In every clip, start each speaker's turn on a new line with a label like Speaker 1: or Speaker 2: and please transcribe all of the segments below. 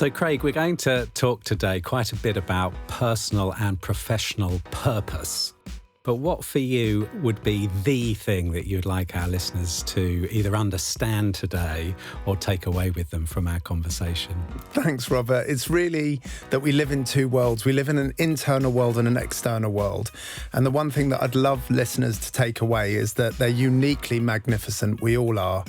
Speaker 1: So, Craig, we're going to talk today quite a bit about personal and professional purpose. But what for you would be the thing that you'd like our listeners to either understand today or take away with them from our conversation?
Speaker 2: Thanks, Robert. It's really that we live in two worlds. We live in an internal world and an external world. And the one thing that I'd love listeners to take away is that they're uniquely magnificent. We all are.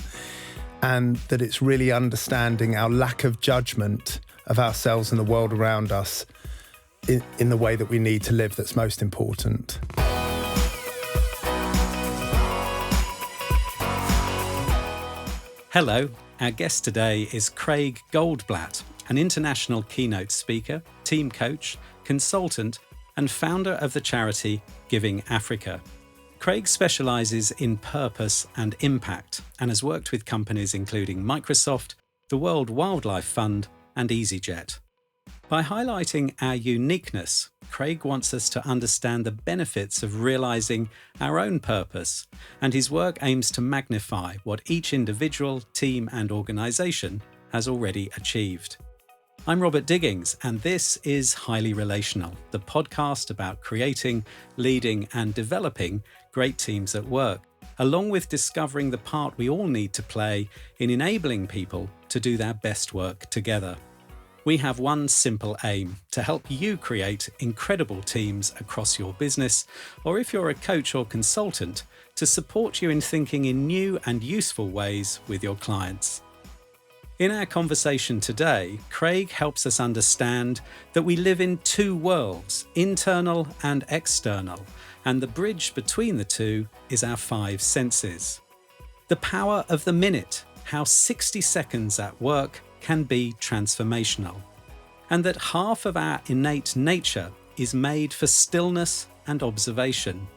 Speaker 2: And that it's really understanding our lack of judgment of ourselves and the world around us in the way that we need to live that's most important.
Speaker 1: Hello, our guest today is Craig Goldblatt, an international keynote speaker, team coach, consultant, and founder of the charity Giving Africa. Craig specialises in purpose and impact and has worked with companies including Microsoft, the World Wildlife Fund, and easyJet. By highlighting our uniqueness, Craig wants us to understand the benefits of realising our own purpose, and his work aims to magnify what each individual, team, and organisation has already achieved. I'm Robert Digings, and this is Highly Relational, the podcast about creating, leading, and developing great teams at work, along with discovering the part we all need to play in enabling people to do their best work together. We have one simple aim: to help you create incredible teams across your business, or if you're a coach or consultant, to support you in thinking in new and useful ways with your clients. In our conversation today, Craig helps us understand that we live in two worlds, internal and external, and the bridge between the two is our five senses. The power of the minute, how 60 seconds at work can be transformational, and that half of our innate nature is made for stillness and observation.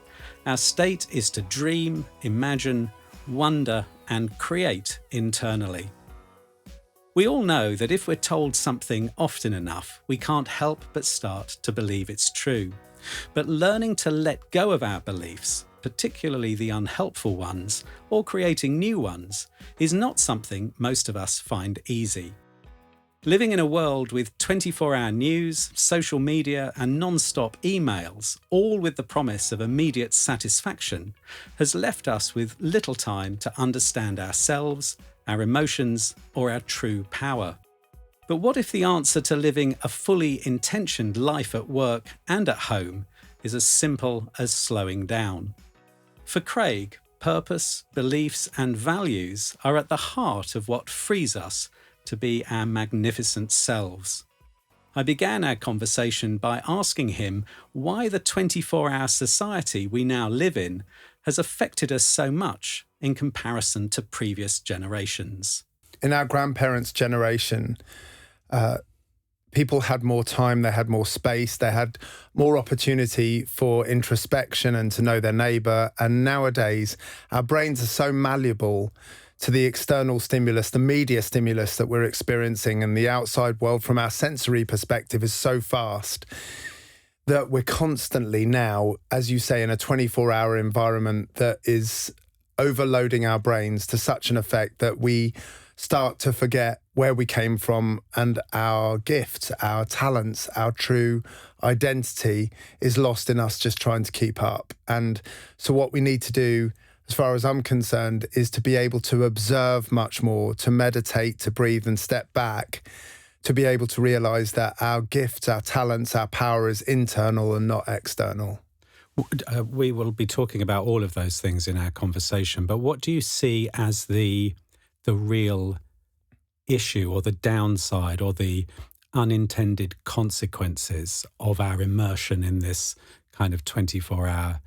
Speaker 1: Our state is to dream, imagine, wonder, and create internally. We all know that if we're told something often enough, we can't help but start to believe it's true. But learning to let go of our beliefs, particularly the unhelpful ones, or creating new ones, is not something most of us find easy. Living in a world with 24-hour news, social media, and non-stop emails, all with the promise of immediate satisfaction, has left us with little time to understand ourselves, our emotions, or our true power. But what if the answer to living a fully intentioned life at work and at home is as simple as slowing down? For Craig, purpose, beliefs, and values are at the heart of what frees us to be our magnificent selves. I began our conversation by asking him why the 24-hour society we now live in has affected us so much in comparison to previous generations.
Speaker 2: In our grandparents' generation, people had more time, they had more space, they had more opportunity for introspection and to know their neighbour. And nowadays, our brains are so malleable to the external stimulus, the media stimulus that we're experiencing, and the outside world from our sensory perspective is so fast that we're constantly now, as you say, in a 24-hour environment that is overloading our brains to such an effect that we start to forget where we came from, and our gifts, our talents, our true identity is lost in us just trying to keep up. And so what we need to do, as far as I'm concerned, is to be able to observe much more, to meditate, to breathe and step back, to be able to realise that our gifts, our talents, our power is internal and not external.
Speaker 1: We will be talking about all of those things in our conversation, but what do you see as the real issue or the downside or the unintended consequences of our immersion in this kind of 24-hour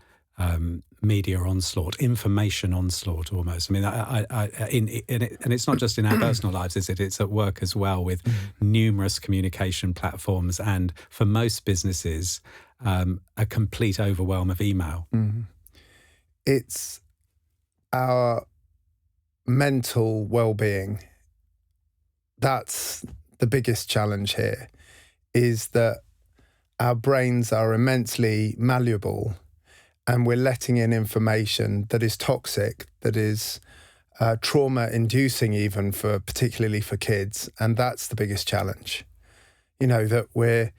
Speaker 1: media onslaught, information onslaught almost? I mean, and it's not just in our personal lives, is it? It's at work as well, with numerous communication platforms, and for most businesses, a complete overwhelm of email.
Speaker 2: It's our mental well-being. That's the biggest challenge here, is that our brains are immensely malleable, and we're letting in information that is toxic, that is trauma-inducing even, particularly for kids, and that's the biggest challenge. that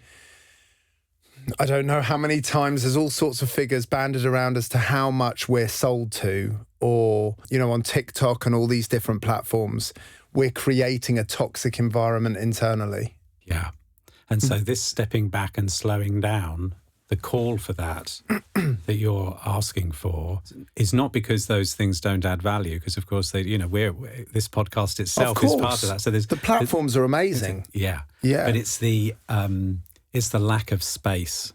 Speaker 2: I don't know how many times there's all sorts of figures banded around as to how much we're sold to, or, on TikTok and all these different platforms, we're creating a toxic environment internally.
Speaker 1: Yeah. And so this stepping back and slowing down, the call for that you're asking for is not because those things don't add value, because of course this podcast itself is part of that. So
Speaker 2: the platforms are amazing.
Speaker 1: Yeah. But it's the lack of space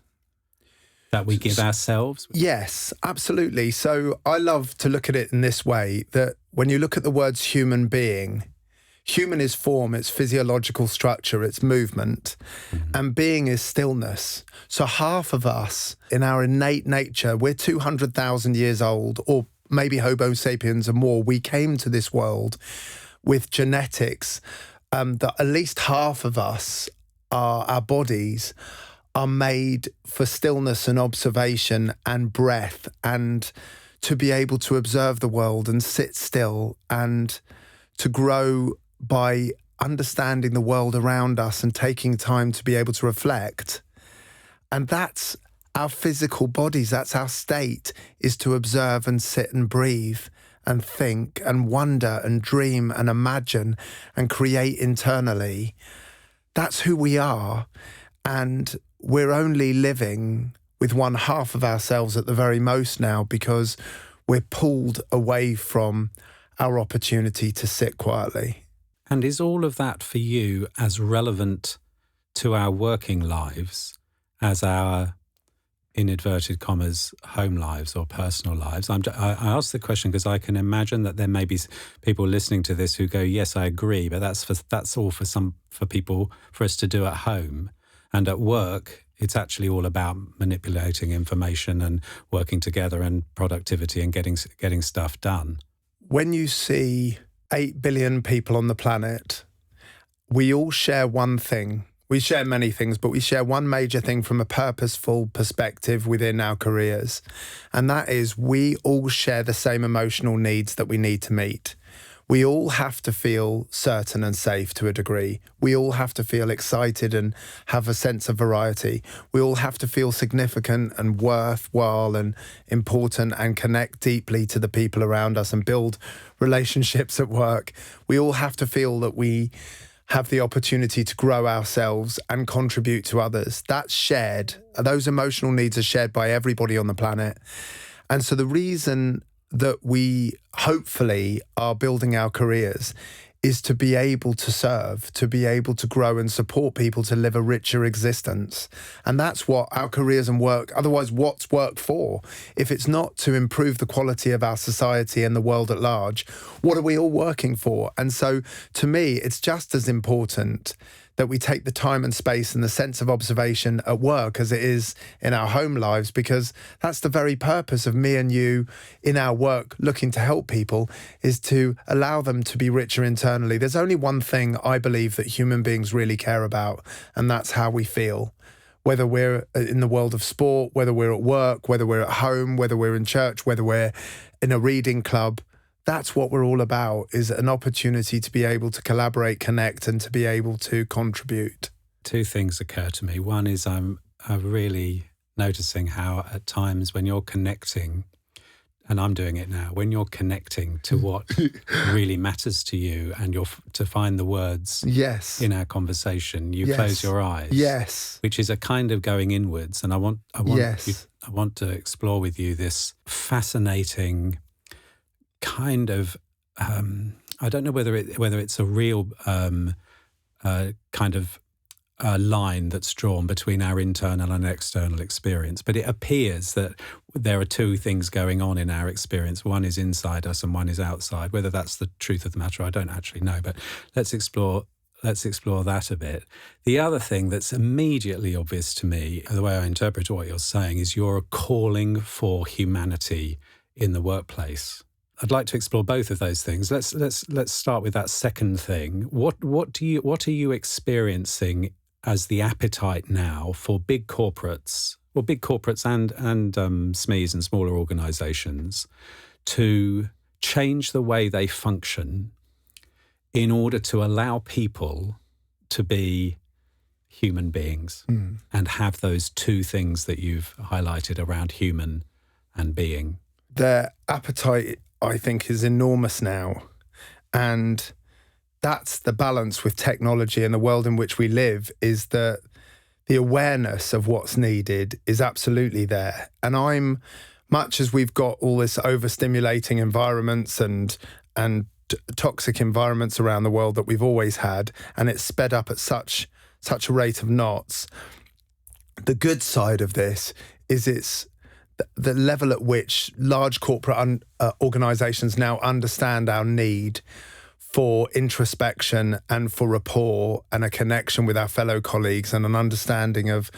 Speaker 1: that we give ourselves.
Speaker 2: Yes, absolutely. So I love to look at it in this way, that when you look at the words human being, human is form, it's physiological structure, it's movement, and being is stillness. So half of us, in our innate nature, we're 200,000 years old, or maybe Homo sapiens and more. We came to this world with genetics that at least half of us, our bodies, are made for stillness and observation and breath, and to be able to observe the world and sit still, and to grow by understanding the world around us and taking time to be able to reflect. And that's our physical bodies, that's our state, is to observe and sit and breathe and think and wonder and dream and imagine and create internally. That's who we are. And we're only living with one half of ourselves at the very most now, because we're pulled away from our opportunity to sit quietly.
Speaker 1: And is all of that for you as relevant to our working lives as our, in inverted commas, home lives or personal lives? I ask the question because I can imagine that there may be people listening to this who go, yes, I agree, but that's all for people, for us to do at home. And at work, it's actually all about manipulating information and working together and productivity and getting stuff done.
Speaker 2: When you see 8 billion people on the planet, we all share one thing. We share many things, but we share one major thing from a purposeful perspective within our careers. And that is, we all share the same emotional needs that we need to meet. We all have to feel certain and safe to a degree. We all have to feel excited and have a sense of variety. We all have to feel significant and worthwhile and important and connect deeply to the people around us and build relationships at work. We all have to feel that we have the opportunity to grow ourselves and contribute to others. That's shared. Those emotional needs are shared by everybody on the planet. And so the reason that we hopefully are building our careers is to be able to serve, to be able to grow and support people to live a richer existence. And that's what our careers and work, otherwise what's work for? If it's not to improve the quality of our society and the world at large, what are we all working for? And so to me, it's just as important that we take the time and space and the sense of observation at work as it is in our home lives, because that's the very purpose of me and you in our work looking to help people, is to allow them to be richer internally. There's only one thing I believe that human beings really care about, and that's how we feel. Whether we're in the world of sport, whether we're at work, whether we're at home, whether we're in church, whether we're in a reading club, that's what we're all about, is an opportunity to be able to collaborate, connect, and to be able to contribute.
Speaker 1: Two things occur to me. One is I'm really noticing how at times when you're connecting, and I'm doing it now, when you're connecting to what really matters to you and you're to find the words in our conversation, you close your eyes.
Speaker 2: Yes.
Speaker 1: Which is a kind of going inwards. And I want to explore with you this fascinating kind of, I don't know whether it's a real kind of line that's drawn between our internal and external experience, but it appears that there are two things going on in our experience. One is inside us and one is outside. Whether that's the truth of the matter, I don't actually know, but let's explore that a bit. The other thing that's immediately obvious to me, the way I interpret what you're saying, is you're calling for humanity in the workplace. I'd like to explore both of those things. Let's start with that second thing. What are you experiencing as the appetite now for big corporates, and SMEs and smaller organisations, to change the way they function in order to allow people to be human beings and have those two things that you've highlighted around human and being?
Speaker 2: Their appetite, I think, is enormous now. And that's the balance with technology and the world in which we live, is that the awareness of what's needed is absolutely there. And much as we've got all this overstimulating environments and toxic environments around the world that we've always had, and it's sped up at such a rate of knots, the good side of this is it's the level at which large corporate organizations now understand our need for introspection and for rapport and a connection with our fellow colleagues and an understanding of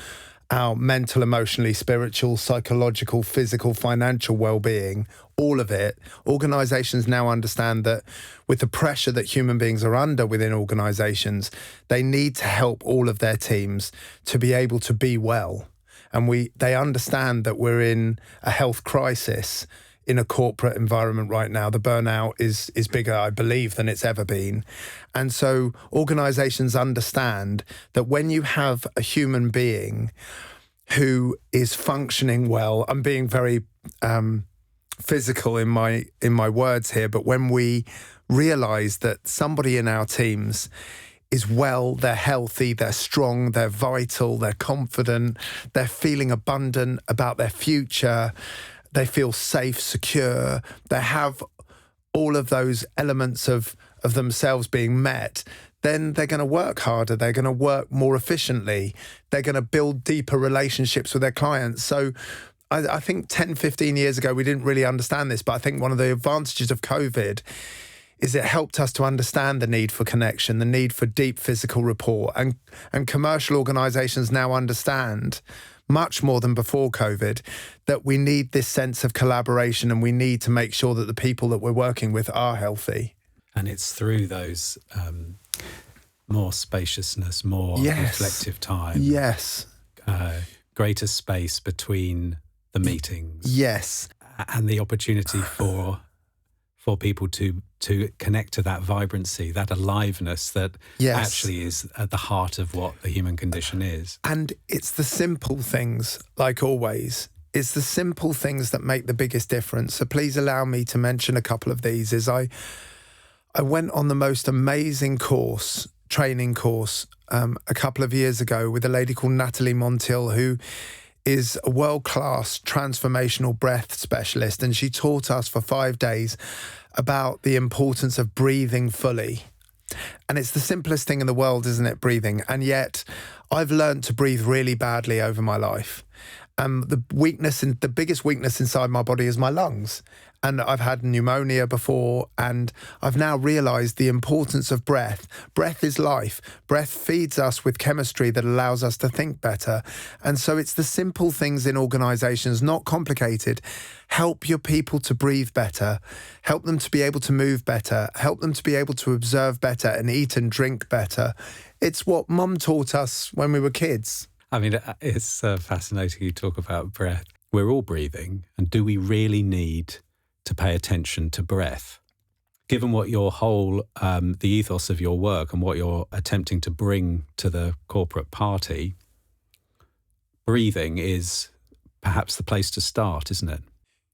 Speaker 2: our mental, emotionally, spiritual, psychological, physical, financial well-being, all of it. Organizations now understand that with the pressure that human beings are under within organizations, they need to help all of their teams to be able to be well. And they understand that we're in a health crisis in a corporate environment right now. The burnout is bigger, I believe, than it's ever been. And so organizations understand that when you have a human being who is functioning well, I'm being very physical in my words here, but when we realize that somebody in our teams is well, they're healthy, they're strong, they're vital, they're confident, they're feeling abundant about their future, they feel safe, secure, they have all of those elements of themselves being met, then they're going to work harder, they're going to work more efficiently, they're going to build deeper relationships with their clients. So I think 10, 15 years ago, we didn't really understand this, but I think one of the advantages of COVID is it helped us to understand the need for connection, the need for deep physical rapport. And commercial organizations now understand, much more than before COVID, that we need this sense of collaboration and we need to make sure that the people that we're working with are healthy.
Speaker 1: And it's through those more spaciousness, more reflective time.
Speaker 2: Yes.
Speaker 1: Greater space between the meetings.
Speaker 2: Yes.
Speaker 1: And the opportunity for people to connect to that vibrancy, that aliveness that actually is at the heart of what the human condition is.
Speaker 2: And it's the simple things, like always. It's the simple things that make the biggest difference. So please allow me to mention a couple of these. I went on the most amazing training course, a couple of years ago with a lady called Natalie Montiel, who is a world-class transformational breath specialist. And she taught us for 5 days about the importance of breathing fully. And it's the simplest thing in the world, isn't it, breathing? And yet I've learned to breathe really badly over my life. The biggest weakness inside my body is my lungs. And I've had pneumonia before, and I've now realized the importance of breath. Breath is life. Breath feeds us with chemistry that allows us to think better. And so it's the simple things in organizations, not complicated. Help your people to breathe better. Help them to be able to move better. Help them to be able to observe better and eat and drink better. It's what Mum taught us when we were kids.
Speaker 1: I mean, it's fascinating you talk about breath. We're all breathing, and do we really need to pay attention to breath? Given what your whole, the ethos of your work and what you're attempting to bring to the corporate party, breathing is perhaps the place to start, isn't it?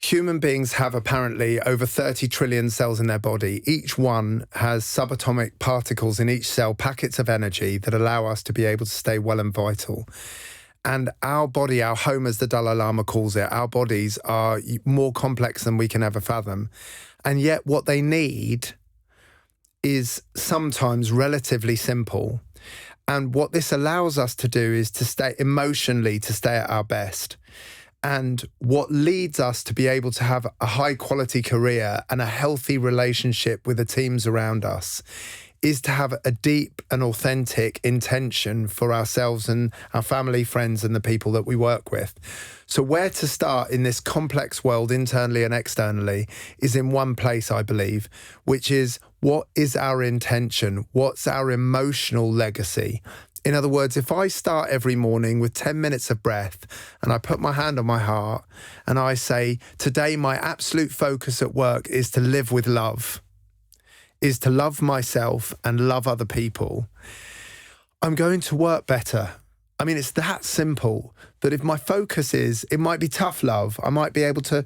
Speaker 2: Human beings have apparently over 30 trillion cells in their body. Each one has subatomic particles in each cell, packets of energy that allow us to be able to stay well and vital. And our body, our home, as the Dalai Lama calls it, our bodies are more complex than we can ever fathom. And yet what they need is sometimes relatively simple. And what this allows us to do is to stay at our best. And what leads us to be able to have a high quality career and a healthy relationship with the teams around us is to have a deep and authentic intention for ourselves and our family, friends, and the people that we work with. So where to start in this complex world, internally and externally, is in one place, I believe, which is, what is our intention? What's our emotional legacy? In other words, if I start every morning with 10 minutes of breath and I put my hand on my heart and I say, today my absolute focus at work is to live with love, is to love myself and love other people, I'm going to work better. I mean, it's that simple, that if my focus is, it might be tough love. I might be able to,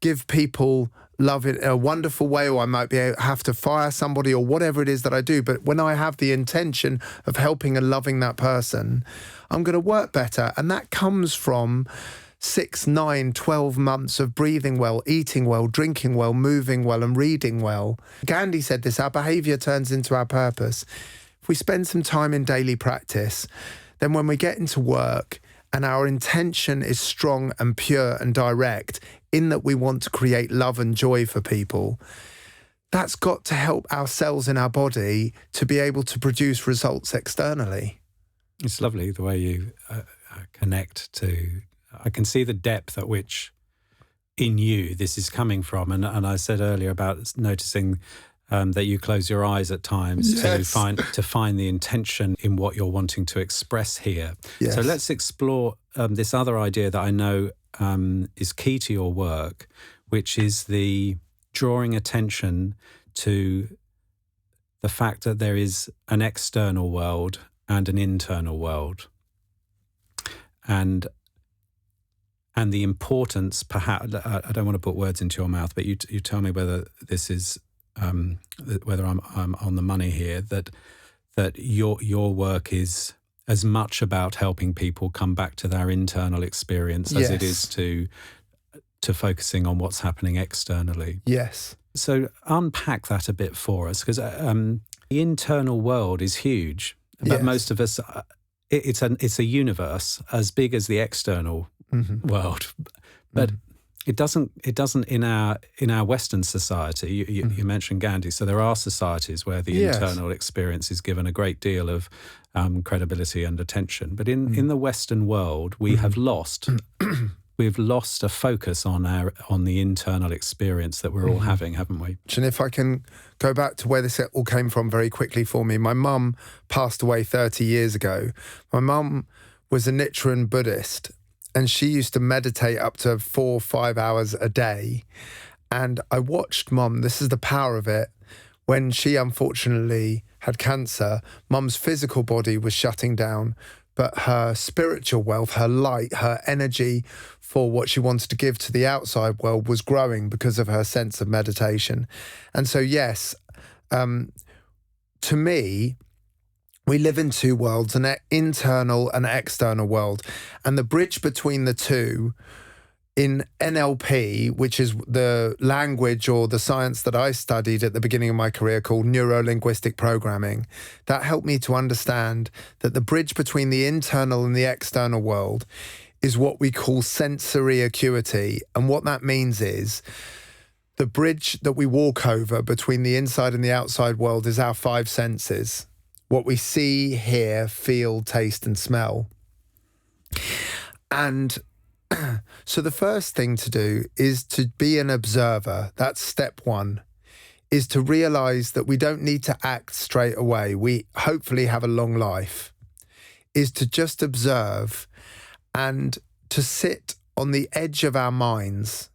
Speaker 2: give people love in a wonderful way, or I might have to fire somebody or whatever it is that I do. But when I have the intention of helping and loving that person, I'm going to work better. And that comes from 6, 9, 12 months of breathing well, eating well, drinking well, moving well, and reading well. Gandhi said this, our behaviour turns into our purpose. If we spend some time in daily practice, then when we get into work and our intention is strong and pure and direct, in that we want to create love and joy for people, that's got to help our cells in our body to be able to produce results externally.
Speaker 1: It's lovely the way you connect to... I can see the depth at which in you this is coming from. And I said earlier about noticing that you close your eyes at times to find the intention in what you're wanting to express here.
Speaker 2: Yes.
Speaker 1: So let's explore this other idea that I know is key to your work, which is the drawing attention to the fact that there is an external world and an internal world. And the importance, perhaps, I don't want to put words into your mouth, but you tell me whether this is, whether I'm on the money here, that your work is as much about helping people come back to their internal experience as it is to focusing on what's happening externally.
Speaker 2: Yes.
Speaker 1: So unpack that a bit for us, because the internal world is huge, but most of us, it's a universe as big as the external world, but it doesn't in our Western society. You mentioned Gandhi, so there are societies where the internal experience is given a great deal of credibility and attention. But in the Western world, we have lost. We've lost a focus on the internal experience that we're all having, haven't we?
Speaker 2: And if I can go back to where this all came from very quickly for me, my mum passed away 30 years ago. My mum was a Nichiren Buddhist, and she used to meditate up to 4 or 5 hours a day. And I watched Mum, this is the power of it, when she unfortunately had cancer, Mum's physical body was shutting down, but her spiritual wealth, her light, her energy for what she wanted to give to the outside world was growing because of her sense of meditation. And so, yes, to me, we live in two worlds, an internal and external world. And the bridge between the two in NLP, which is the language or the science that I studied at the beginning of my career called neuro-linguistic programming, that helped me to understand that the bridge between the internal and the external world is what we call sensory acuity. And what that means is the bridge that we walk over between the inside and the outside world is our 5 senses. What we see, hear, feel, taste, and smell. And so the first thing to do is to be an observer. That's step 1, is to realize that we don't need to act straight away. We hopefully have a long life. Is to just observe and to sit on the edge of our minds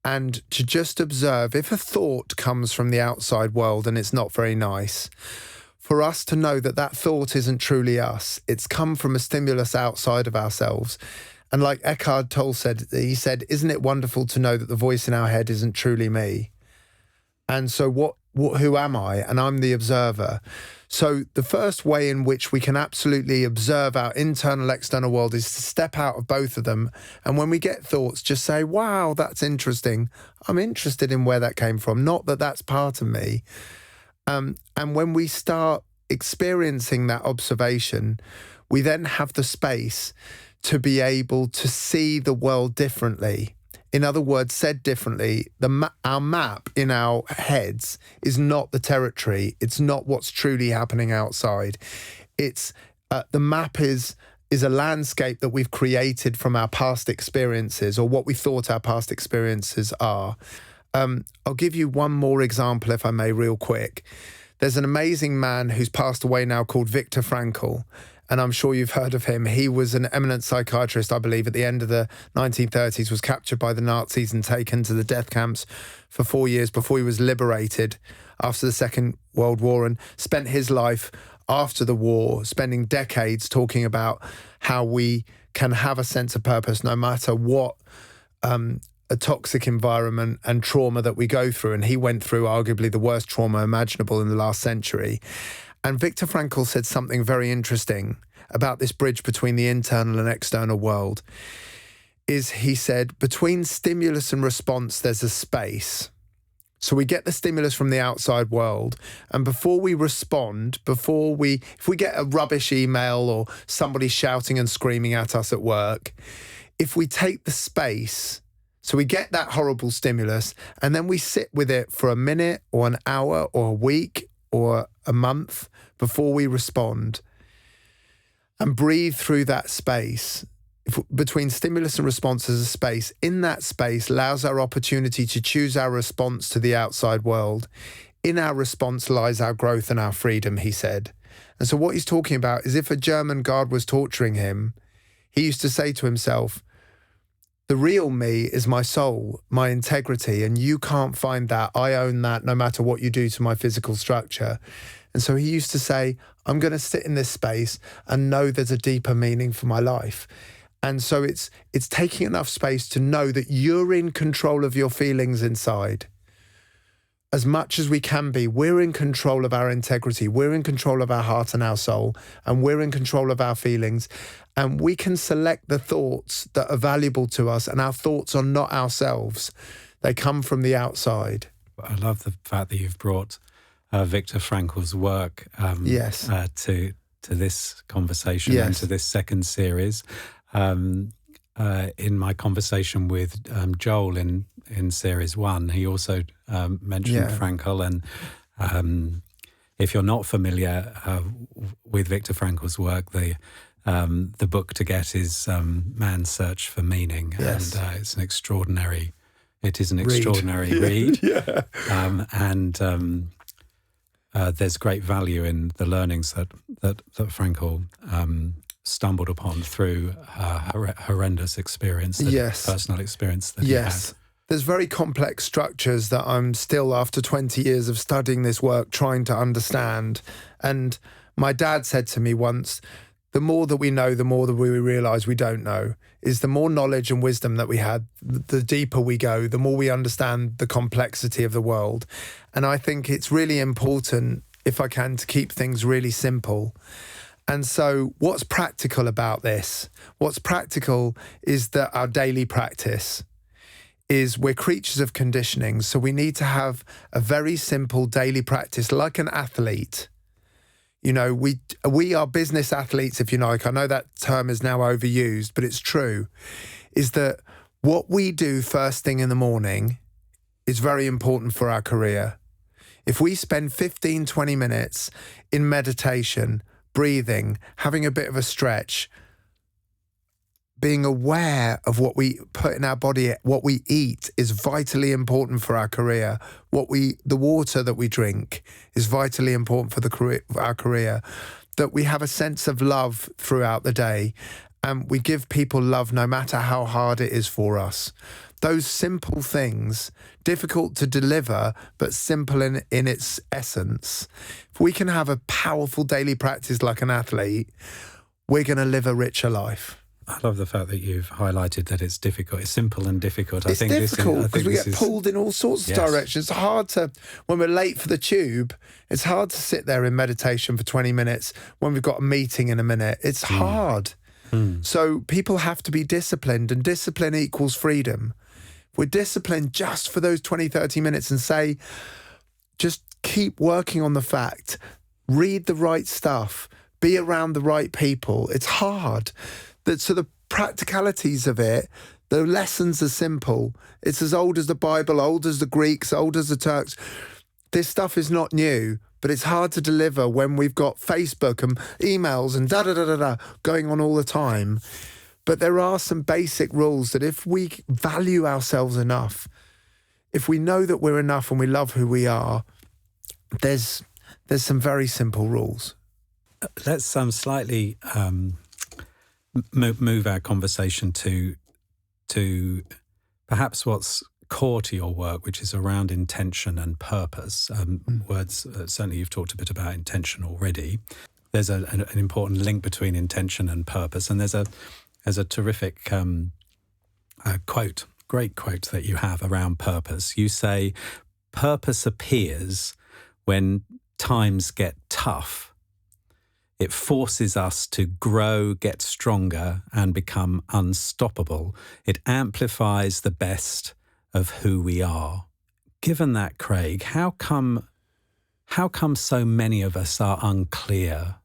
Speaker 2: and to just observe if a thought comes from the outside world and it's not very nice, for us to know that that thought isn't truly us. It's come from a stimulus outside of ourselves. And like Eckhart Tolle said, he said, isn't it wonderful to know that the voice in our head isn't truly me? And so who am I? And I'm the observer. So the first way in which we can absolutely observe our internal, external world is to step out of both of them. And when we get thoughts, just say, wow, that's interesting. I'm interested in where that came from, not that that's part of me. And when we start experiencing that observation, we then have the space to be able to see the world differently. In other words, said differently, our map in our heads is not the territory. It's not what's truly happening outside. It's the map is a landscape that we've created from our past experiences, or what we thought our past experiences are. I'll give you one more example, if I may, real quick. There's an amazing man who's passed away now called Viktor Frankl, and I'm sure you've heard of him. He was an eminent psychiatrist, I believe, at the end of the 1930s, was captured by the Nazis and taken to the death camps for 4 years before he was liberated after the Second World War and spent his life after the war, spending decades talking about how we can have a sense of purpose no matter what a toxic environment and trauma that we go through. And he went through arguably the worst trauma imaginable in the last century. And Viktor Frankl said something very interesting about this bridge between the internal and external world. He said, between stimulus and response, there's a space. So we get the stimulus from the outside world, and before we respond, if we get a rubbish email or somebody shouting and screaming at us at work, if we take the space, so we get that horrible stimulus, and then we sit with it for a minute or an hour or a week or a month before we respond, and breathe through that space. Between stimulus and response is a space. In that space allows our opportunity to choose our response to the outside world. In our response lies our growth and our freedom, he said. And so what he's talking about is if a German guard was torturing him, he used to say to himself, the real me is my soul, my integrity, and you can't find that. I own that no matter what you do to my physical structure. And so he used to say, I'm going to sit in this space and know there's a deeper meaning for my life. And so it's taking enough space to know that you're in control of your feelings inside. As much as we can be, we're in control of our integrity, we're in control of our heart and our soul, and we're in control of our feelings. And we can select the thoughts that are valuable to us, and our thoughts are not ourselves. They come from the outside.
Speaker 1: I love the fact that you've brought Viktor Frankl's work to this conversation and to this second series. In my conversation with Joel in series 1, he also mentioned Frankl, and if you're not familiar with Viktor Frankl's work, the book to get is Man's Search for Meaning, and it's an extraordinary. It is an extraordinary read, and there's great value in the learnings that Frankl stumbled upon through horrendous experience, personal experience that he had.
Speaker 2: There's very complex structures that I'm still, after 20 years of studying this work, trying to understand. And my dad said to me once, the more that we know, the more that we realise we don't know. Is the more knowledge and wisdom that we had, the deeper we go, the more we understand the complexity of the world. And I think it's really important, if I can, to keep things really simple. And so what's practical about this? What's practical is that our daily practice is we're creatures of conditioning. So we need to have a very simple daily practice, like an athlete. You know, we are business athletes, if you like. I know that term is now overused, but it's true, is that what we do first thing in the morning is very important for our career. If we spend 15, 20 minutes in meditation, breathing, having a bit of a stretch, being aware of what we put in our body, what we eat is vitally important for our career. The water that we drink is vitally important for our career. That we have a sense of love throughout the day, and we give people love no matter how hard it is for us. Those simple things, difficult to deliver, but simple in its essence. If we can have a powerful daily practice like an athlete, we're going to live a richer life.
Speaker 1: I love the fact that you've highlighted that it's difficult. It's simple and difficult.
Speaker 2: It's difficult because we get pulled in all sorts of directions. It's hard to, when we're late for the tube, it's hard to sit there in meditation for 20 minutes when we've got a meeting in a minute. It's hard. So people have to be disciplined, and discipline equals freedom. We're disciplined just for those 20, 30 minutes and say, just keep working on the fact, read the right stuff, be around the right people. It's hard. So the practicalities of it, the lessons are simple. It's as old as the Bible, old as the Greeks, old as the Turks. This stuff is not new, but it's hard to deliver when we've got Facebook and emails and da-da-da-da-da going on all the time. But there are some basic rules that if we value ourselves enough, if we know that we're enough and we love who we are, there's some very simple rules.
Speaker 1: Let's slightly move our conversation to perhaps what's core to your work, which is around intention and purpose. Words, certainly you've talked a bit about intention already. There's an important link between intention and purpose. And there's a terrific great quote that you have around purpose. You say, purpose appears when times get tough. It forces us to grow, get stronger, and become unstoppable. It amplifies the best of who we are. Given that, Craig, how come so many of us are unclear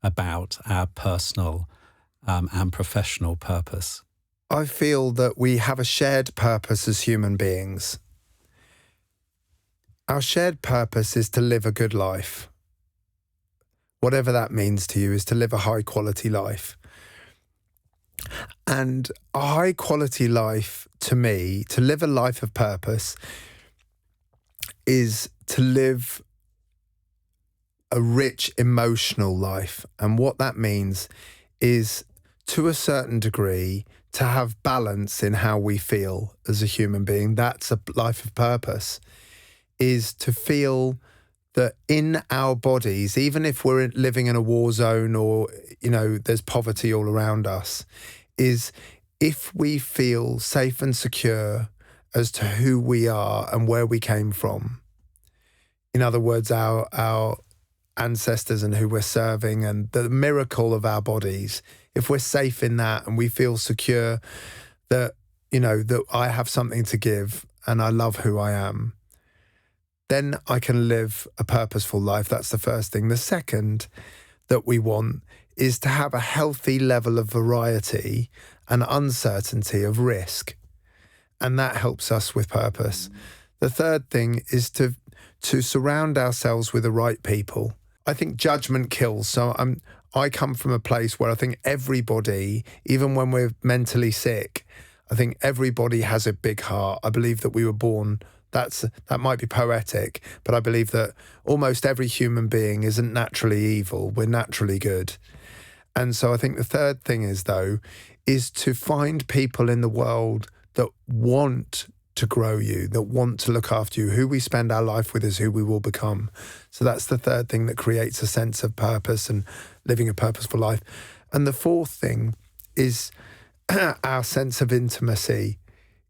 Speaker 1: about our personal and professional purpose?
Speaker 2: I feel that we have a shared purpose as human beings. Our shared purpose is to live a good life. Whatever that means to you, is to live a high quality life. And a high quality life, to me, to live a life of purpose, is to live a rich emotional life. And what that means is, to a certain degree, to have balance in how we feel as a human being. That's a life of purpose, is to feel that in our bodies, even if we're living in a war zone or, there's poverty all around us, is if we feel safe and secure as to who we are and where we came from. In other words, our ancestors and who we're serving and the miracle of our bodies, if we're safe in that and we feel secure that, that I have something to give and I love who I am, then I can live a purposeful life. That's the first thing. The second that we want is to have a healthy level of variety and uncertainty of risk. And that helps us with purpose. The third thing is to surround ourselves with the right people. I think judgment kills. So I come from a place where I think everybody, even when we're mentally sick, I think everybody has a big heart. I believe that we were born, that might be poetic, but I believe that almost every human being isn't naturally evil. We're naturally good. And so I think the third thing is to find people in the world that want to grow you, that want to look after you. Who we spend our life with is who we will become. So that's the third thing that creates a sense of purpose and living a purposeful life. And the fourth thing is our sense of intimacy,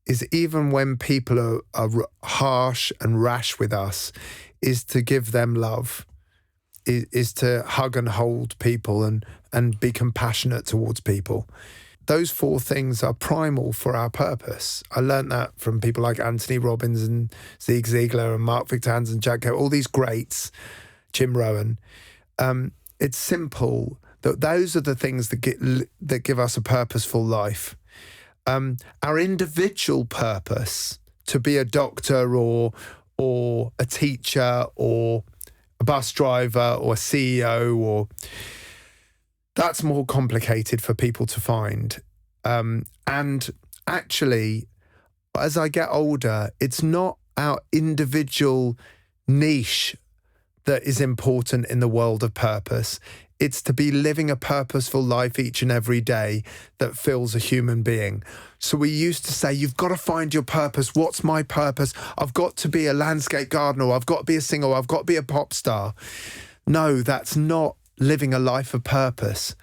Speaker 2: is even when people are harsh and rash with us, is to give them love, is to hug and hold people and be compassionate towards people. Those four things are primal for our purpose. I learned that from people like Anthony Robbins and Zig Ziglar and Mark Victor Hansen and Jack Kerouac, all these greats, Jim Rohn. It's simple. Those are the things that give us a purposeful life. Our individual purpose, to be a doctor or a teacher or a bus driver or a CEO, that's more complicated for people to find. And actually, as I get older, it's not our individual niche that is important in the world of purpose. It's to be living a purposeful life each and every day that fills a human being. So we used to say, you've got to find your purpose. What's my purpose? I've got to be a landscape gardener. Or I've got to be a singer. Or I've got to be a pop star. No, that's not living a life of purpose.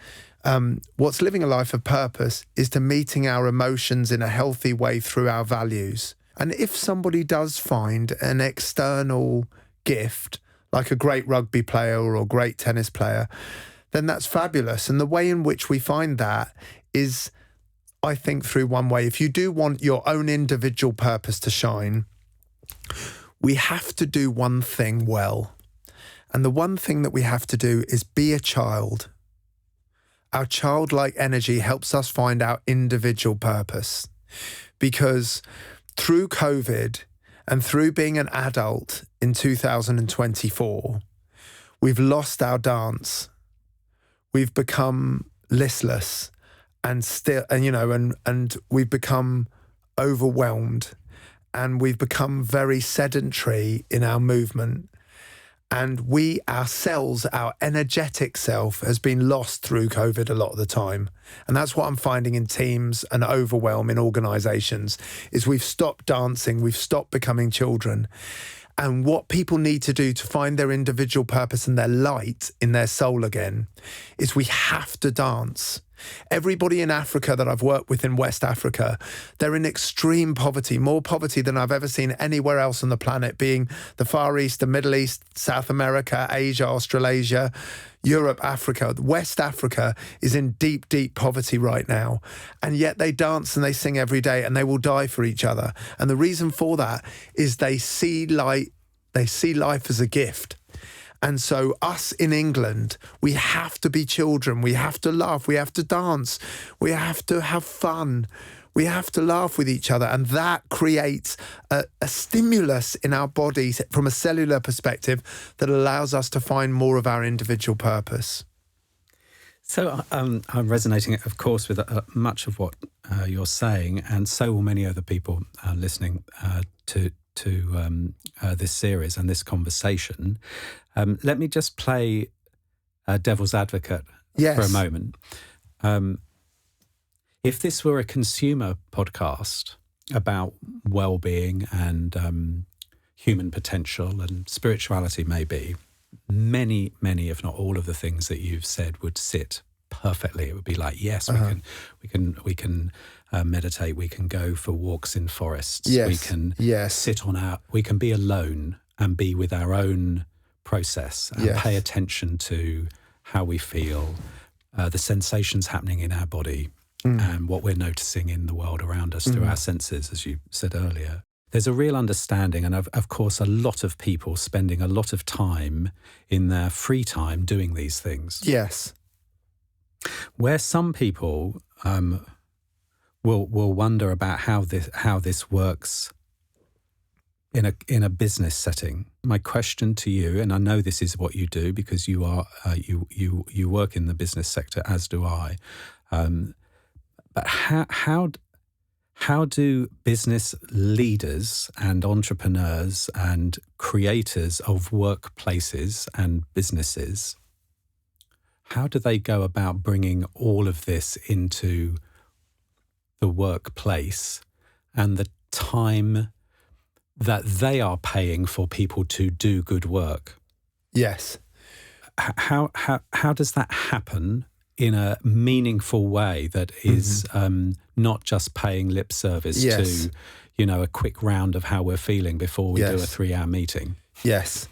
Speaker 2: What's living a life of purpose is to meeting our emotions in a healthy way through our values. And if somebody does find an external gift, like a great rugby player or a great tennis player, then that's fabulous. And the way in which we find that is, I think, through one way. If you do want your own individual purpose to shine, we have to do one thing well. And the one thing that we have to do is be a child. Our childlike energy helps us find our individual purpose. Because through COVID and through being an adult in 2024, we've lost our dance. We've become listless and we've become overwhelmed, and we've become very sedentary in our movement. And we ourselves, our energetic self, has been lost through COVID a lot of the time. And that's what I'm finding in teams and overwhelm in organizations, is we've stopped dancing, we've stopped becoming children. And what people need to do to find their individual purpose and their light in their soul again is we have to dance. Everybody in Africa that I've worked with in West Africa, they're in extreme poverty, more poverty than I've ever seen anywhere else on the planet, being the Far East, the Middle East, South America, Asia, Australasia, Europe, Africa. West Africa is in deep, deep poverty right now. And yet they dance and they sing every day and they will die for each other. And the reason for that is they see light, they see life as a gift. And so us in England, we have to be children. We have to laugh. We have to dance. We have to have fun. We have to laugh with each other. And that creates a stimulus in our bodies from a cellular perspective that allows us to find more of our individual purpose.
Speaker 1: So I'm resonating, of course, with much of what you're saying, and so will many other people listening to this series and this conversation. Let me just play devil's advocate for a moment. If this were a consumer podcast about well-being and human potential and spirituality, maybe, many, if not all of the things that you've said would sit perfectly. It would be like, yes, we can meditate. We can go for walks in forests.
Speaker 2: Yes.
Speaker 1: We can sit we can be alone and be with our own process and pay attention to how we feel, the sensations happening in our body, and what we're noticing in the world around us through our senses, as you said earlier. There's a real understanding, and of course, a lot of people spending a lot of time in their free time doing these things.
Speaker 2: Yes.
Speaker 1: Where some people will wonder about how this works in a business setting. My question to you, and I know this is what you do because you are you work in the business sector, as do I. But how do business leaders and entrepreneurs and creators of workplaces and businesses, how do they go about bringing all of this into the workplace and the time that they are paying for people to do good work?
Speaker 2: Yes.
Speaker 1: How does that happen in a meaningful way that is not just paying lip service to, a quick round of how we're feeling before we do a 3-hour meeting?
Speaker 2: Yes.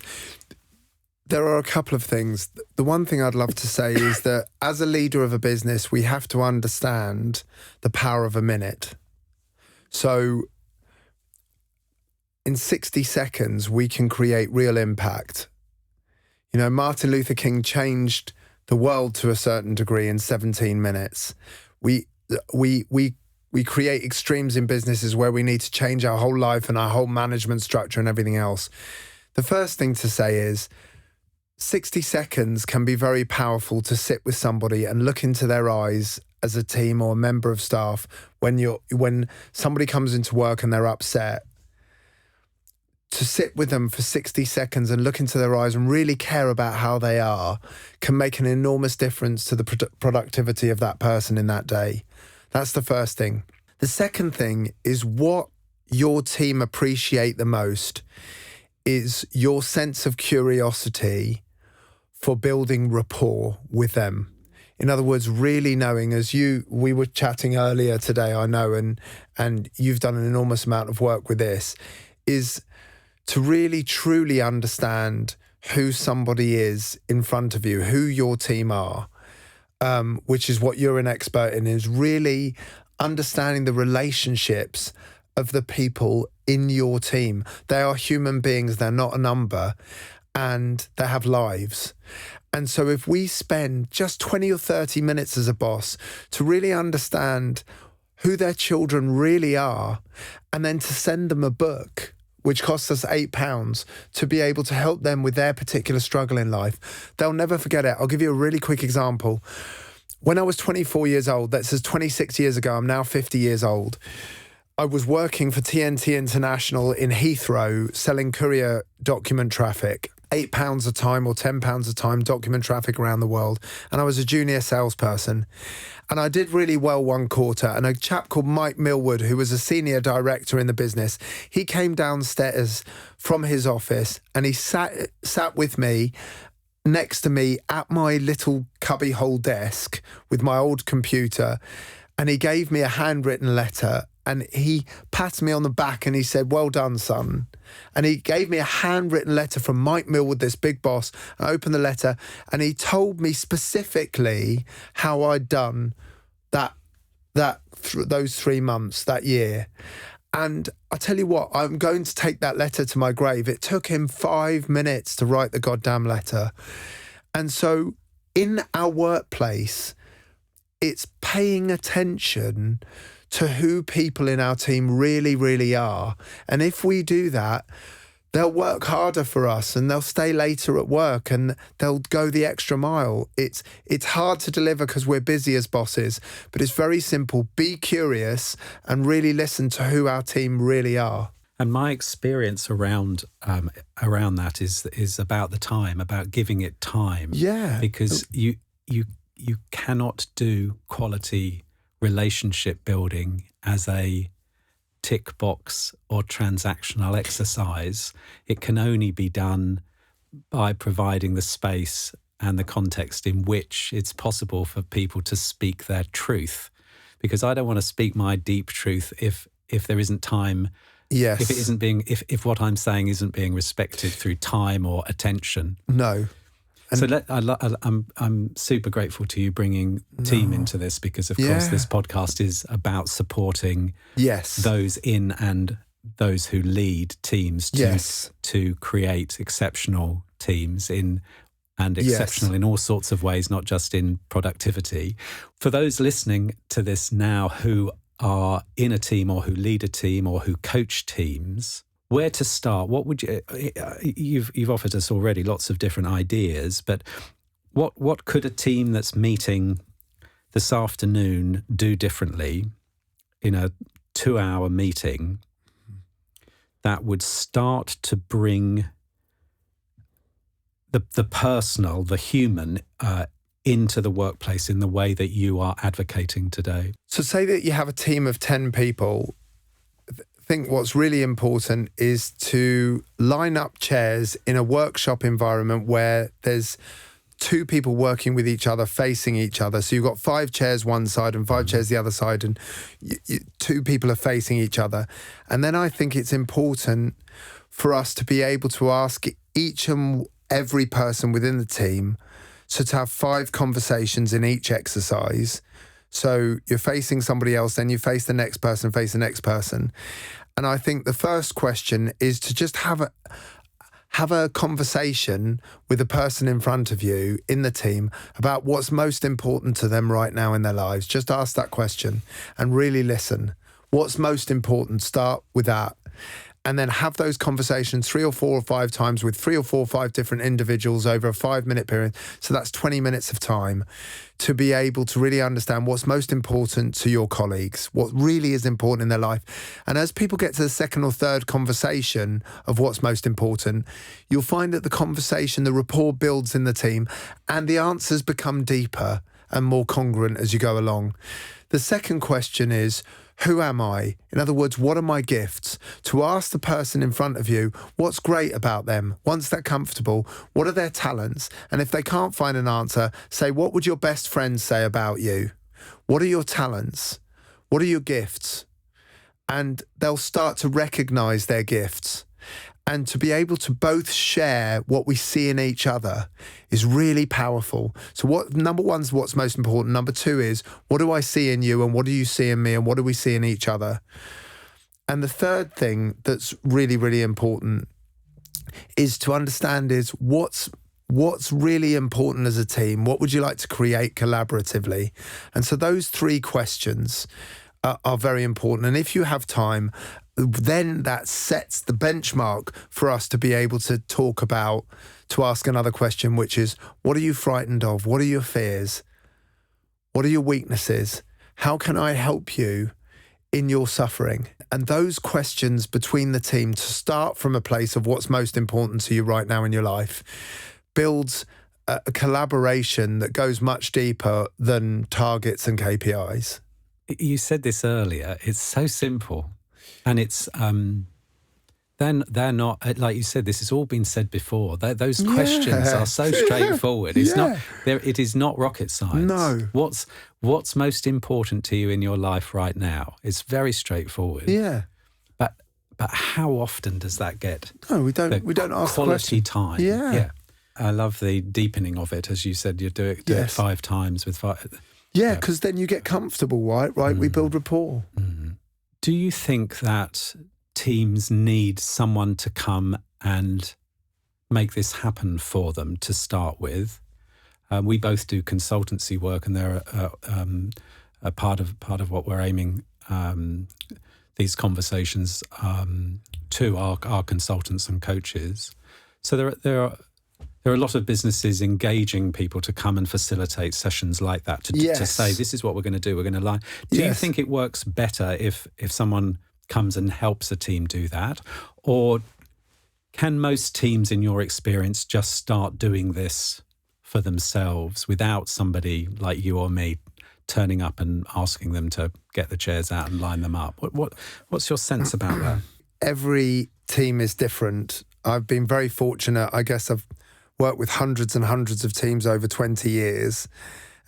Speaker 2: There are a couple of things. The one thing I'd love to say is that as a leader of a business, we have to understand the power of a minute. So in 60 seconds, we can create real impact. Martin Luther King changed the world to a certain degree in 17 minutes. We create extremes in businesses where we need to change our whole life and our whole management structure and everything else. The first thing to say is 60 seconds can be very powerful to sit with somebody and look into their eyes as a team or a member of staff when somebody comes into work and they're upset. To sit with them for 60 seconds and look into their eyes and really care about how they are can make an enormous difference to the productivity of that person in that day. That's the first thing. The second thing is what your team appreciate the most is your sense of curiosity for building rapport with them. In other words, really knowing, we were chatting earlier today, I know, and you've done an enormous amount of work with this, is to really truly understand who somebody is in front of you, who your team are, which is what you're an expert in, is really understanding the relationships of the people in your team. They are human beings, they're not a number, and they have lives. And so if we spend just 20 or 30 minutes as a boss to really understand who their children really are, and then to send them a book, which costs us £8, to be able to help them with their particular struggle in life, they'll never forget it. I'll give you a really quick example. When I was 24 years old, that says 26 years ago, I'm now 50 years old, I was working for TNT International in Heathrow, selling courier document traffic. £8 a time or £10 a time, document traffic around the world. And I was a junior salesperson. And I did really well one quarter. And a chap called Mike Millwood, who was a senior director in the business, he came downstairs from his office and he sat with me next to me at my little cubbyhole desk with my old computer. And he gave me a handwritten letter and he patted me on the back and he said, "Well done, son." And he gave me a handwritten letter from Mike Millwood, this big boss. I opened the letter and he told me specifically how I'd done those 3 months, that year. And I tell you what, I'm going to take that letter to my grave. It took him 5 minutes to write the goddamn letter. And so in our workplace, it's paying attention to who people in our team really, really are. And if we do that, they'll work harder for us and they'll stay later at work and they'll go the extra mile. It's hard to deliver because we're busy as bosses, but it's very simple. Be curious and really listen to who our team really are.
Speaker 1: And my experience around that is about the time, about giving it time.
Speaker 2: Yeah.
Speaker 1: Because you cannot do quality relationship building as a tick box or transactional exercise. It can only be done by providing the space and the context in which it's possible for people to speak their truth. Because I don't want to speak my deep truth if there isn't time.
Speaker 2: Yes.
Speaker 1: If it isn't being, if what I'm saying isn't being respected through time or attention.
Speaker 2: No.
Speaker 1: So I'm super grateful to you bringing team into this because, of course, this podcast is about supporting those in and those who lead teams to create exceptional teams exceptional in all sorts of ways, not just in productivity. For those listening to this now who are in a team or who lead a team or who coach teams, where to start? What would you've offered us already lots of different ideas, but what could a team that's meeting this afternoon do differently in a 2-hour meeting that would start to bring the personal, the human, into the workplace in the way that you are advocating today?
Speaker 2: So say that you have a team of 10 people. I think what's really important is to line up chairs in a workshop environment where there's 2 people working with each other, facing each other. So you've got 5 chairs one side and 5 chairs the other side, and 2 people are facing each other. And then I think it's important for us to be able to ask each and every person within the team, so to have 5 conversations in each exercise. So you're facing somebody else, then you face the next person, face the next person. And I think the first question is to just have a conversation with the person in front of you in the team about what's most important to them right now in their lives. Just ask that question and really listen. What's most important? Start with that. And then have those conversations 3 or 4 or 5 times with 3 or 4 or 5 different individuals over a 5-minute period. So that's 20 minutes of time to be able to really understand what's most important to your colleagues, what really is important in their life. And as people get to the second or third conversation of what's most important, you'll find that the conversation, the rapport builds in the team and the answers become deeper and more congruent as you go along. The second question is, who am I? In other words, what are my gifts? To ask the person in front of you what's great about them. Once they're comfortable, what are their talents? And if they can't find an answer, say, what would your best friend say about you? What are your talents? What are your gifts? And they'll start to recognize their gifts. And to be able to both share what we see in each other is really powerful. So number 1 is what's most important. Number 2 is, what do I see in you and what do you see in me and what do we see in each other? And the third thing that's really, really important is to understand is what's really important as a team. What would you like to create collaboratively? And so those 3 questions are very important. And if you have time, then that sets the benchmark for us to be able to ask another question, which is, what are you frightened of? What are your fears? What are your weaknesses? How can I help you in your suffering? those questions between the team, to start from a place of what's most important to you right now in your life, builds a collaboration that goes much deeper than targets and KPIs.
Speaker 1: You said this earlier. It's so simple, and it's they're not, like you said. This has all been said before. Those questions are so straightforward. It's not. It is not rocket science.
Speaker 2: No.
Speaker 1: What's most important to you in your life right now? It's very straightforward.
Speaker 2: Yeah.
Speaker 1: But how often does that get?
Speaker 2: No, we don't ask
Speaker 1: quality
Speaker 2: the question.
Speaker 1: time.
Speaker 2: Yeah.
Speaker 1: I love the deepening of it, as you said. You do it 5 times with 5.
Speaker 2: Yeah, because then you get comfortable, right? We build rapport.
Speaker 1: Do you think that teams need someone to come and make this happen for them to start with? We both do consultancy work, and they're a part of what we're aiming these conversations to our consultants and coaches. So there are a lot of businesses engaging people to come and facilitate sessions like that, to say, this is what we're going to do. We're going to line. Do you think it works better if someone comes and helps a team do that? Or can most teams, in your experience, just start doing this for themselves without somebody like you or me turning up and asking them to get the chairs out and line them up? What's your sense about that?
Speaker 2: Every team is different. I've been very fortunate. I guess I've worked with hundreds and hundreds of teams over 20 years,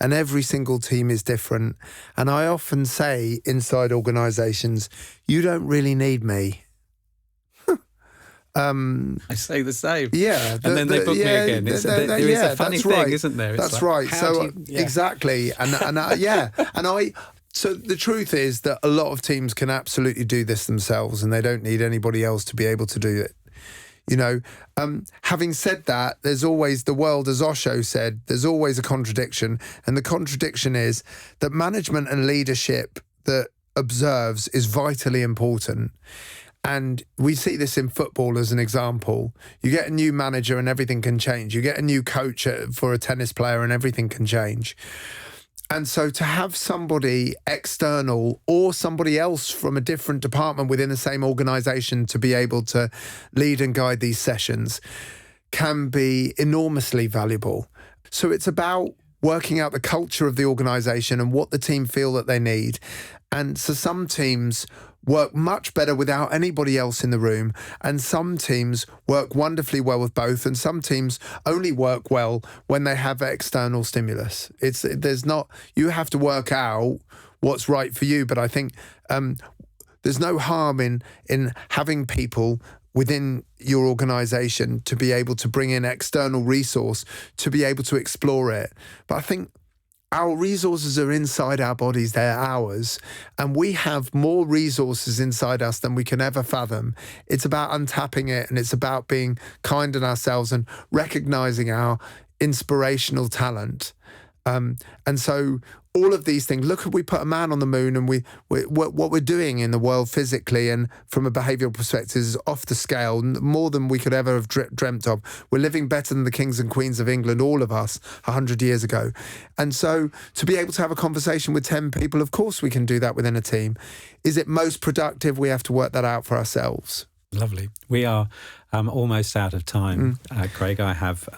Speaker 2: and every single team is different. And I often say inside organisations, you don't really need me.
Speaker 1: I say the same.
Speaker 2: Yeah.
Speaker 1: And then they book me again. There is a funny thing,
Speaker 2: right.
Speaker 1: isn't there?
Speaker 2: That's right. So exactly. So the truth is that a lot of teams can absolutely do this themselves, and they don't need anybody else to be able to do it. Having said that, there's always the world, as Osho said, there's always a contradiction. And the contradiction is that management and leadership that observes is vitally important. And we see this in football as an example. You get a new manager and everything can change. You get a new coach for a tennis player and everything can change. And so to have somebody external or somebody else from a different department within the same organisation to be able to lead and guide these sessions can be enormously valuable. So it's about working out the culture of the organisation and what the team feel that they need. And so some teams work much better without anybody else in the room, and some teams work wonderfully well with both, and some teams only work well when they have external stimulus. You have to work out what's right for you, but I think there's no harm in having people within your organisation to be able to bring in external resource to be able to explore it. But I think our resources are inside our bodies, they're ours, and we have more resources inside us than we can ever fathom. It's about untapping it, and it's about being kind on ourselves and recognising our inspirational talent. And so all of these things, look, we put a man on the moon, and what we're doing in the world physically and from a behavioural perspective is off the scale, more than we could ever have dreamt of. We're living better than the kings and queens of England, all of us, 100 years ago. And so to be able to have a conversation with 10 people, of course we can do that within a team. Is it most productive? We have to work that out for ourselves.
Speaker 1: Lovely. We are almost out of time, Craig. I have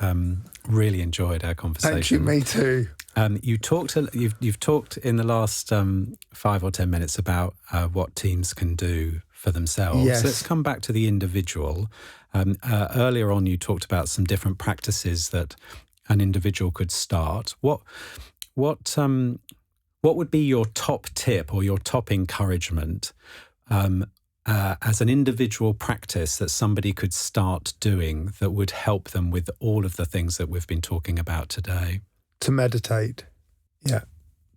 Speaker 1: really enjoyed our conversation.
Speaker 2: Thank you, me too.
Speaker 1: You've talked in the last 5 or 10 minutes about what teams can do for themselves.
Speaker 2: Yes.
Speaker 1: Let's come back to the individual. Earlier on, you talked about some different practices that an individual could start. What would be your top tip or your top encouragement as an individual practice that somebody could start doing that would help them with all of the things that we've been talking about today?
Speaker 2: To meditate. Yeah.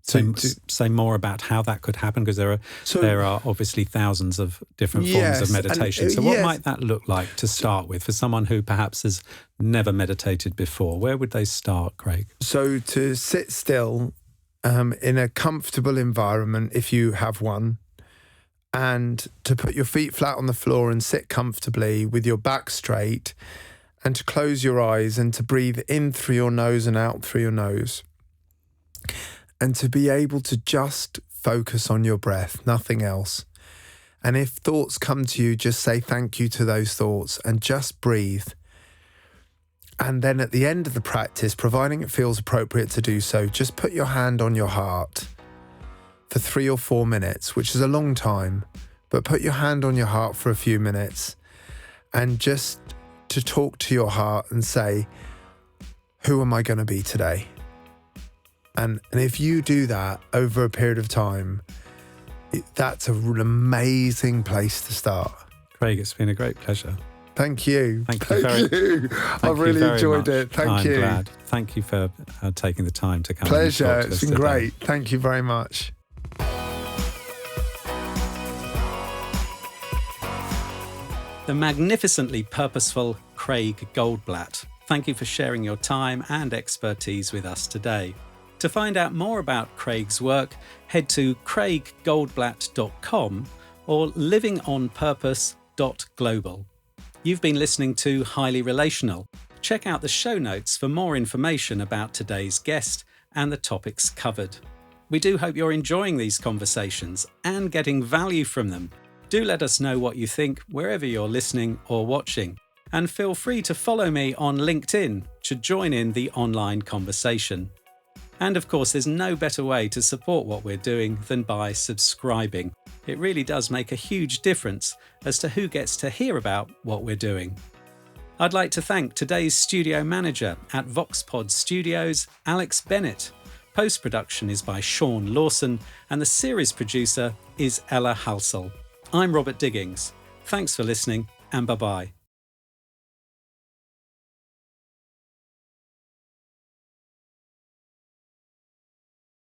Speaker 1: Say more about how that could happen, because there are obviously thousands of different forms of meditation. So what might that look like to start with for someone who perhaps has never meditated before? Where would they start, Craig?
Speaker 2: So to sit still in a comfortable environment, if you have one, and to put your feet flat on the floor and sit comfortably with your back straight, and to close your eyes and to breathe in through your nose and out through your nose. And to be able to just focus on your breath, nothing else. And if thoughts come to you, just say thank you to those thoughts and just breathe. And then at the end of the practice, providing it feels appropriate to do so, just put your hand on your heart for 3 or 4 minutes, which is a long time, but put your hand on your heart for a few minutes and just to talk to your heart and say, who am I going to be today? And if you do that over a period of time, that's an amazing place to start.
Speaker 1: Craig, it's been a great pleasure.
Speaker 2: Thank you.
Speaker 1: Thank you.
Speaker 2: I've really enjoyed it.
Speaker 1: I'm glad. Thank you for taking the time to come.
Speaker 2: Pleasure.
Speaker 1: And talk to us
Speaker 2: It's been
Speaker 1: today.
Speaker 2: great. Thank you very much.
Speaker 1: The magnificently purposeful Craig Goldblatt. Thank you for sharing your time and expertise with us today. To find out more about Craig's work, head to craiggoldblatt.com or livingonpurpose.global. You've been listening to Highly Relational. Check out the show notes for more information about today's guest and the topics covered. We do hope you're enjoying these conversations and getting value from them. Do let us know what you think wherever you're listening or watching. And feel free to follow me on LinkedIn to join in the online conversation. And of course, there's no better way to support what we're doing than by subscribing. It really does make a huge difference as to who gets to hear about what we're doing. I'd like to thank today's studio manager at VoxPod Studios, Alex Bennett. Post-production is by Sean Lawson and the series producer is Ella Halsell. I'm Robert Digings. Thanks for listening and bye-bye.